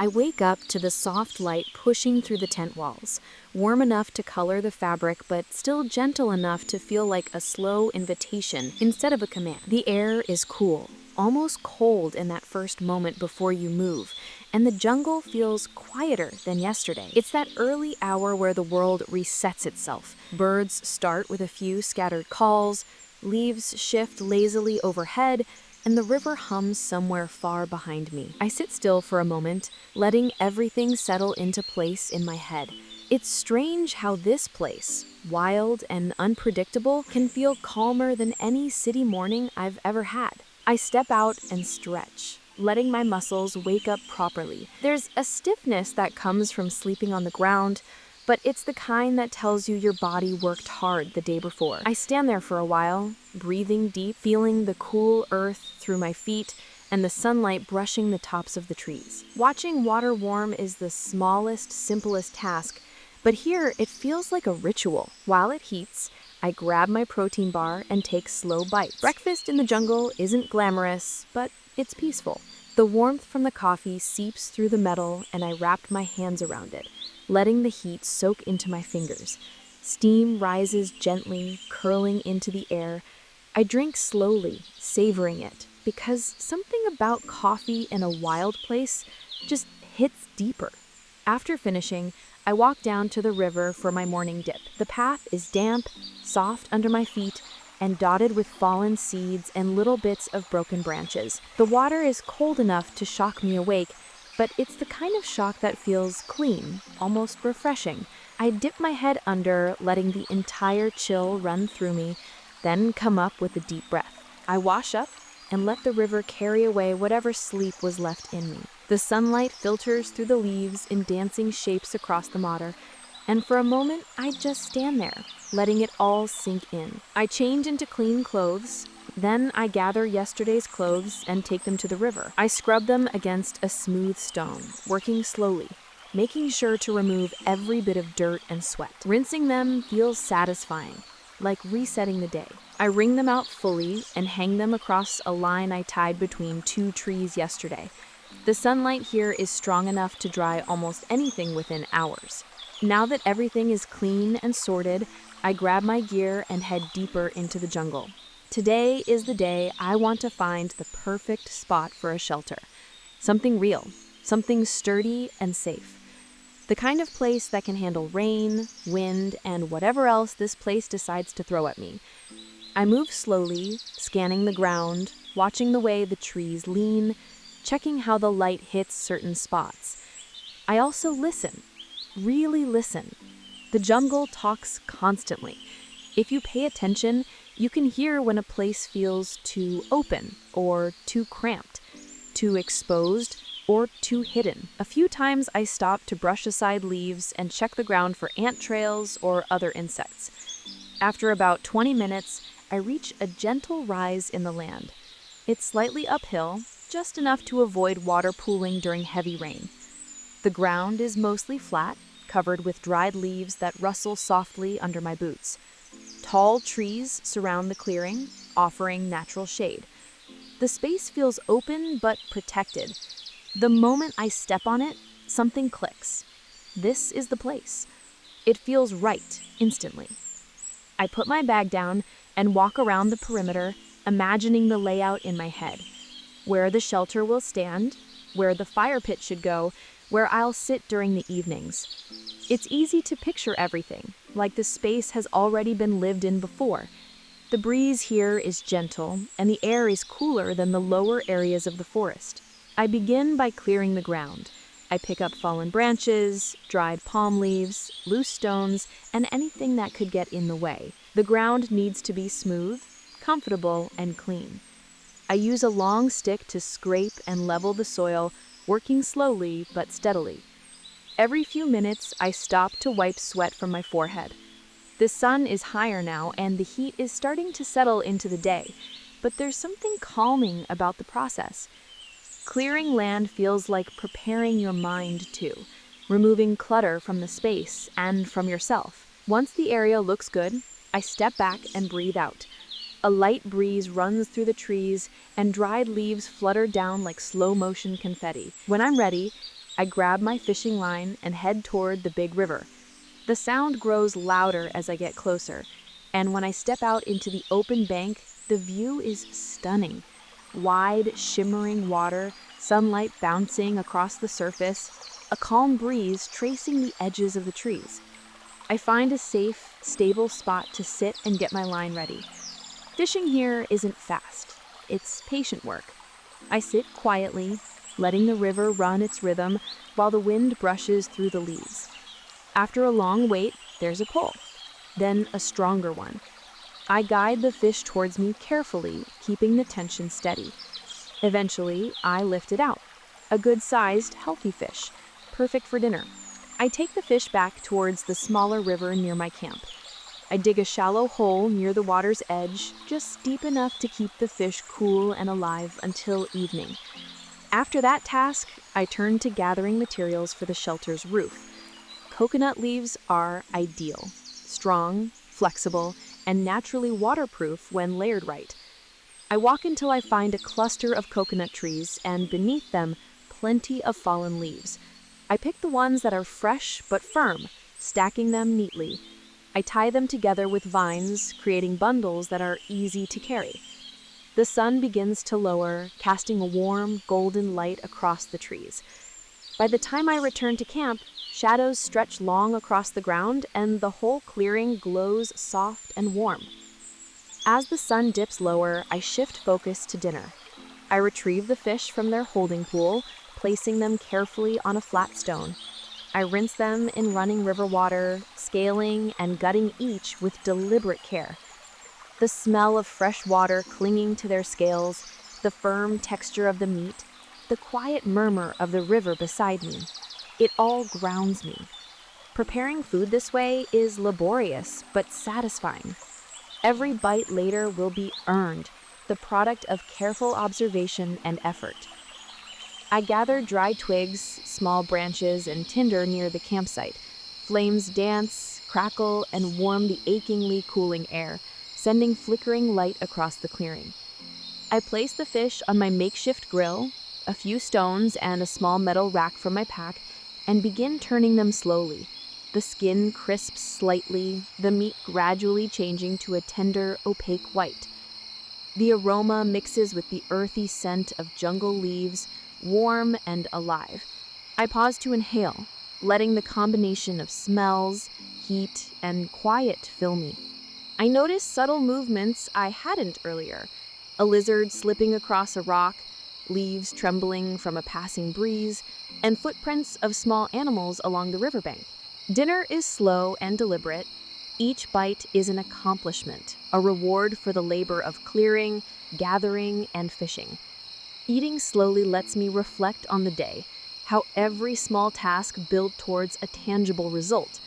I wake up to the soft light pushing through the tent walls, warm enough to color the fabric but still gentle enough to feel like a slow invitation instead of a command. The air is cool, almost cold in that first moment before you move, and the jungle feels quieter than yesterday. It's that early hour where the world resets itself. Birds start with a few scattered calls, leaves shift lazily overhead, and the river hums somewhere far behind me. I sit still for a moment, letting everything settle into place in my head. It's strange how this place, wild and unpredictable, can feel calmer than any city morning I've ever had. I step out and stretch, letting my muscles wake up properly. There's a stiffness that comes from sleeping on the ground, but it's the kind that tells you your body worked hard the day before. I stand there for a while, breathing deep, feeling the cool earth through my feet and the sunlight brushing the tops of the trees. Watching water warm is the smallest, simplest task, but here it feels like a ritual. While it heats, I grab my protein bar and take slow bites. Breakfast in the jungle isn't glamorous, but it's peaceful. The warmth from the coffee seeps through the metal and I wrap my hands around it, letting the heat soak into my fingers. Steam rises gently, curling into the air. I drink slowly, savoring it, because something about coffee in a wild place just hits deeper. After finishing, I walk down to the river for my morning dip. The path is damp, soft under my feet, and dotted with fallen seeds and little bits of broken branches. The water is cold enough to shock me awake, but it's the kind of shock that feels clean, almost refreshing. I dip my head under, letting the entire chill run through me, then come up with a deep breath. I wash up and let the river carry away whatever sleep was left in me. The sunlight filters through the leaves in dancing shapes across the water, and for a moment I just stand there, letting it all sink in. I change into clean clothes. Then I gather yesterday's clothes and take them to the river. I scrub them against a smooth stone, working slowly, making sure to remove every bit of dirt and sweat. Rinsing them feels satisfying, like resetting the day. I wring them out fully and hang them across a line I tied between two trees yesterday. The sunlight here is strong enough to dry almost anything within hours. Now that everything is clean and sorted, I grab my gear and head deeper into the jungle. Today is the day I want to find the perfect spot for a shelter. Something real, something sturdy and safe. The kind of place that can handle rain, wind, and whatever else this place decides to throw at me. I move slowly, scanning the ground, watching the way the trees lean, checking how the light hits certain spots. I also listen, really listen. The jungle talks constantly. If you pay attention, you can hear when a place feels too open or too cramped, too exposed or too hidden. A few times I stop to brush aside leaves and check the ground for ant trails or other insects. After about 20 minutes, I reach a gentle rise in the land. It's slightly uphill, just enough to avoid water pooling during heavy rain. The ground is mostly flat, covered with dried leaves that rustle softly under my boots. Tall trees surround the clearing, offering natural shade. The space feels open but protected. The moment I step on it, something clicks. This is the place. It feels right instantly. I put my bag down and walk around the perimeter, imagining the layout in my head. Where the shelter will stand, where the fire pit should go, where I'll sit during the evenings. It's easy to picture everything, like the space has already been lived in before. The breeze here is gentle, and the air is cooler than the lower areas of the forest. I begin by clearing the ground. I pick up fallen branches, dried palm leaves, loose stones, and anything that could get in the way. The ground needs to be smooth, comfortable, and clean. I use a long stick to scrape and level the soil, working slowly but steadily. Every few minutes, I stop to wipe sweat from my forehead. The sun is higher now, and the heat is starting to settle into the day, but there's something calming about the process. Clearing land feels like preparing your mind too, removing clutter from the space and from yourself. Once the area looks good, I step back and breathe out. A light breeze runs through the trees, and dried leaves flutter down like slow-motion confetti. When I'm ready, I grab my fishing line and head toward the big river. The sound grows louder as I get closer, and when I step out into the open bank, the view is stunning. Wide, shimmering water, sunlight bouncing across the surface, a calm breeze tracing the edges of the trees. I find a safe, stable spot to sit and get my line ready. Fishing here isn't fast. It's patient work. I sit quietly, letting the river run its rhythm while the wind brushes through the leaves. After a long wait, there's a pull, then a stronger one. I guide the fish towards me carefully, keeping the tension steady. Eventually, I lift it out. A good-sized, healthy fish, perfect for dinner. I take the fish back towards the smaller river near my camp. I dig a shallow hole near the water's edge, just deep enough to keep the fish cool and alive until evening. After that task, I turn to gathering materials for the shelter's roof. Coconut leaves are ideal, strong, flexible, and naturally waterproof when layered right. I walk until I find a cluster of coconut trees and beneath them, plenty of fallen leaves. I pick the ones that are fresh but firm, stacking them neatly. I tie them together with vines, creating bundles that are easy to carry. The sun begins to lower, casting a warm, golden light across the trees. By the time I return to camp, shadows stretch long across the ground and the whole clearing glows soft and warm. As the sun dips lower, I shift focus to dinner. I retrieve the fish from their holding pool, placing them carefully on a flat stone. I rinse them in running river water, scaling and gutting each with deliberate care. The smell of fresh water clinging to their scales, the firm texture of the meat, the quiet murmur of the river beside me. It all grounds me. Preparing food this way is laborious but satisfying. Every bite later will be earned, the product of careful observation and effort. I gather dry twigs, small branches, and tinder near the campsite. Flames dance, crackle, and warm the achingly cooling air, sending flickering light across the clearing. I place the fish on my makeshift grill, a few stones, and a small metal rack from my pack, and begin turning them slowly. The skin crisps slightly, the meat gradually changing to a tender, opaque white. The aroma mixes with the earthy scent of jungle leaves, warm and alive. I pause to inhale, letting the combination of smells, heat, and quiet fill me. I notice subtle movements I hadn't earlier. A lizard slipping across a rock, leaves trembling from a passing breeze, and footprints of small animals along the riverbank. Dinner is slow and deliberate. Each bite is an accomplishment, a reward for the labor of clearing, gathering, and fishing. Eating slowly lets me reflect on the day, how every small task built towards a tangible result.